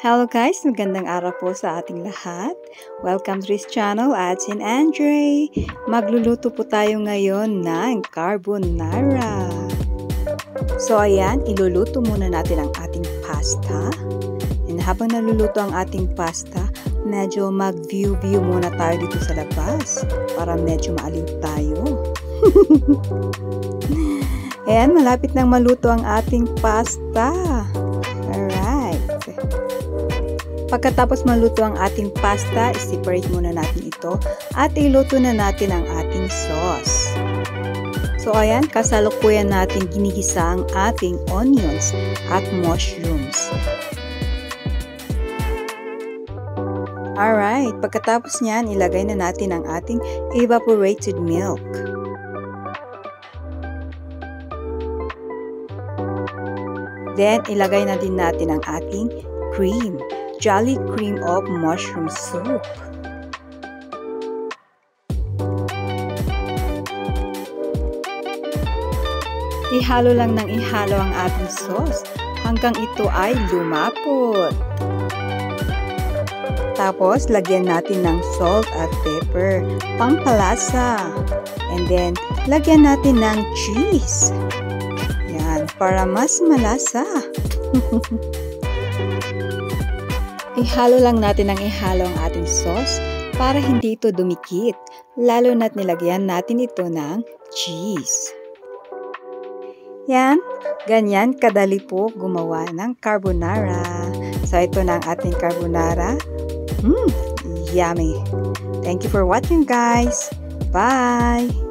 Hello guys! Magandang araw po sa ating lahat. Welcome to this channel, Adsin Andre. Magluluto po tayo ngayon ng carbonara. So ayan, iluluto muna natin ang ating pasta. And habang naluluto ang ating pasta, medyo mag-view muna tayo dito sa labas para medyo maaliw tayo. Ayan, malapit nang maluto ang ating pasta. Alright. Pagkatapos maluto ang ating pasta, i-separate muna natin ito at iluto na natin ang ating sauce. So ayan, kasalukuyan natin ginigisa ang ating onions at mushrooms. Alright, pagkatapos niyan, ilagay na natin ang ating evaporated milk. Then, ilagay na din natin ang ating cream. Jolly cream of mushroom soup. Ihalo lang ng ihalo ang ating sauce hanggang ito ay lumapot. Tapos, lagyan natin ng salt at pepper, pampalasa. And then, lagyan natin ng cheese. Yan, para mas malasa. Ihalo lang natin ng ihalo ang ating sauce para hindi ito dumikit, lalo na't nilagyan natin ito ng cheese. Yan, ganyan kadali po gumawa ng carbonara. So ito na ang ating carbonara. Yummy! Thank you for watching guys! Bye!